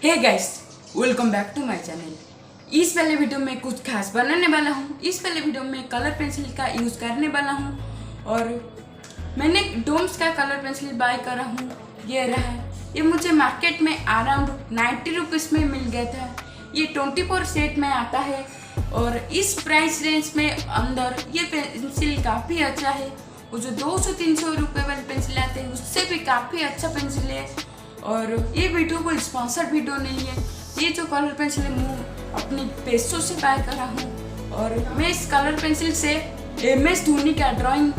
Hey guys, welcome back to my channel. इस पहले video में कुछ खास बनाने वाला हूँ। इस पहले वीडियो में कलर पेंसिल का यूज़ करने वाला हूँ और मैंने डोम्स का कलर पेंसिल बाय करा हूँ। ये रहा है। ये मुझे मार्केट में अराउंड 90 रुपीज़ में मिल गया था। ये 24 सेट में आता है और इस प्राइस रेंज में अंदर ये पेंसिल काफ़ी अच्छा है। वो जो 200-300 रुपये वाली पेंसिल आते हैं उससे भी काफ़ी अच्छा पेंसिल है। और ये वीडियो कोई स्पॉन्सर्ड वीडियो नहीं है। ये जो कलर पेंसिल है मैं अपनी पैसों से बाय करा हूँ और मैं इस कलर पेंसिल से MS धोनी का ड्राइंग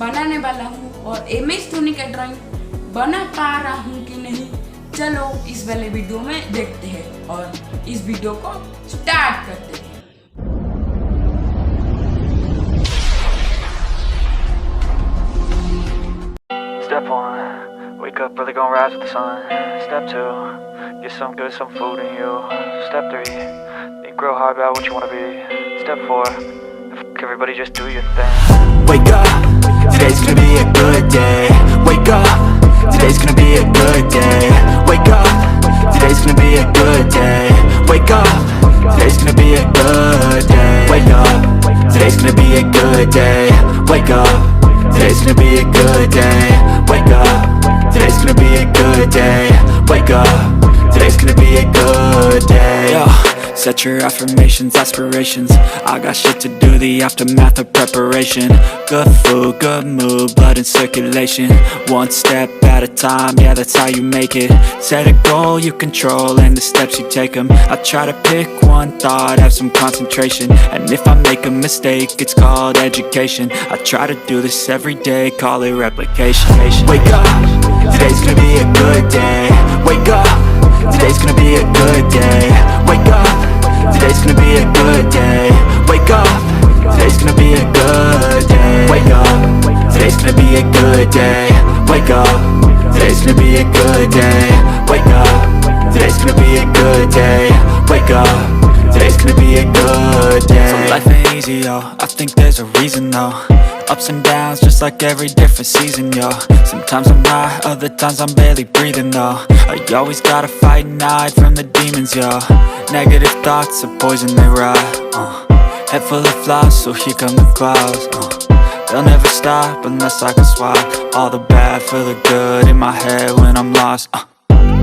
बनाने वाला हूँ। और MS धोनी का ड्राइंग बना पा रहा हूँ कि नहीं, चलो इस वाले वीडियो में देखते हैं और इस वीडियो को स्टार्ट करते हैं। Step 1, wake up early, gonna rise with the sun. Step 2, get some good, some food in you. Step 3, think real hard about what you wanna be. Step 4, everybody just do your thing. Wake up, today's gonna be a good day. Wake up, today's gonna be a good day. Wake up, today's gonna be a good day. Wake up, today's gonna be a good day. Wake up, today's gonna be a good day. Wake up, today's gonna be a good day. Wake up, today's gonna be a good day. Wake up, today's gonna be a good day. Yo, set your affirmations, aspirations. I got shit to do, the aftermath of preparation. Good food, good mood, blood in circulation. One step at a time, yeah, that's how you make it. Set a goal you control and the steps you take them. I try to pick one thought, have some concentration. And if I make a mistake, it's called education. I try to do this every day, call it replication. Wake up, today's gonna be a good day. Wake up, today's gonna be a good day. Wake up, today's gonna be a good day. Wake up, today's gonna be a good day. Wake up, today's gonna be a good day. Wake up, today's gonna be a good day. Wake up, today's gonna be a good day. Wake up, today's gonna be a good day. So life ain't easy, yo, I think there's a reason though. Ups and downs, just like every different season, yo. Sometimes I'm high, other times I'm barely breathing, though. I always gotta fight and hide from the demons, yo. Negative thoughts are poison, they rot. Head full of flies, so here come the clouds. They'll never stop unless I can swap all the bad for the good in my head when I'm lost.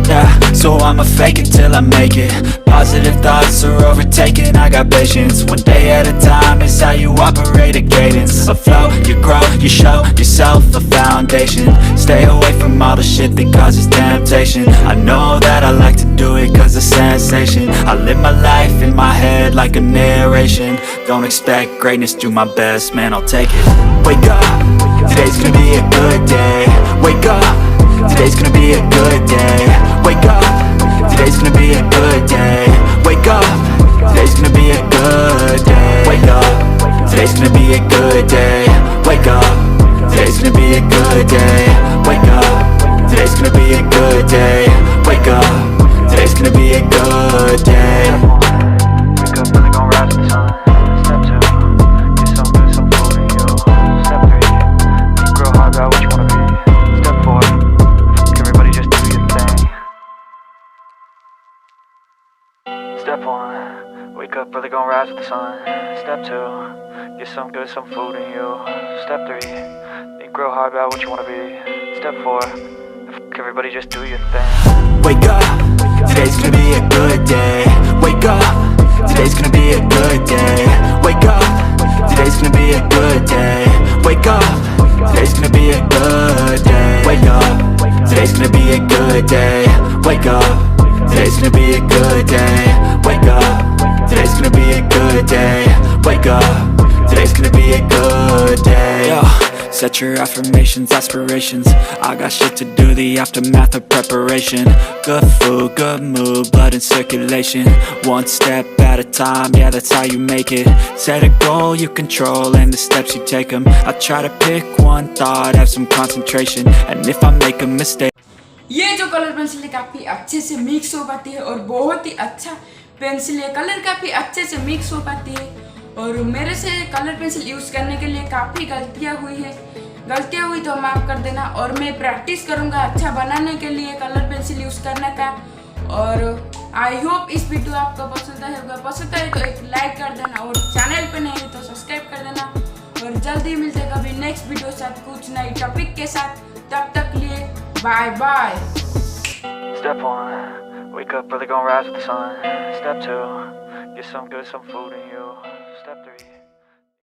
Yeah, so I'ma fake it till I make it. Positive thoughts are overtaken, I got patience. One day at a time is how you operate a cadence. A flow, you grow, you show yourself a foundation. Stay away from all the shit that causes temptation. I know that I like to do it cause it's sensation. I live my life in my head like a narration. Don't expect greatness, do my best, man, I'll take it. Wake up, today's gonna be a good day. Wake up, today's gonna be a good day. Wake up, today's gonna be a good day. Wake up, today's gonna be a good day. Wake up, today's gonna be a good day. Wake up, today's gonna be a good day. Wake up, today's gonna be a good day. Wake up, today's gonna be a good day. Wake up early, gonna rise with the sun. Step 2, get some good, some food in you. Step 3, think real hard about what you wanna be. Step 4, everybody just do your thing. Step 1, wake up early, gonna rise with the sun. Step 2, get some good, some food in you. Step 3, think real hard about what you wanna be. Step 4, everybody just do your thing. Wake up, today's gonna be a good day. Wake up, today's gonna be a good day. Wake up, today's gonna be a good day. Wake up, today's gonna be a good day. Wake up, today's gonna be a good day. Wake up, today's gonna be a good day. Wake up, today's gonna be a good day. Wake up, today's gonna be a good day. Yo, set your affirmations, aspirations. I got shit to do, the aftermath of preparation. Good food, good mood, blood in circulation. One step at a time, yeah, that's how you make it. Set a goal you control and the steps you take them. I try to pick one thought, have some concentration. And if I make a mistake, ये जो colour pencil है काफ़ी अच्छे से mix हो पाती है और बहुत ही अच्छा पेंसिल है। कलर काफ़ी अच्छे से मिक्स हो पाती है और मेरे से कलर पेंसिल यूज़ करने के लिए काफ़ी गलतियाँ हुई तो माफ़ कर देना। और मैं प्रैक्टिस करूँगा अच्छा बनाने के लिए कलर पेंसिल यूज़ करने का। और आई होप इस वीडियो आपको पसंद आया होगा। पसंद आए तो एक लाइक कर देना और चैनल पे नहीं तो सब्सक्राइब कर देना। और जल्दी मिलते हैं कभी नेक्स्ट वीडियो के साथ कुछ नई टॉपिक के साथ। तब तक लिए bye bye. Step 1, wake up early, gonna rise with the sun. Step 2, get some good, some food in you. Step 3.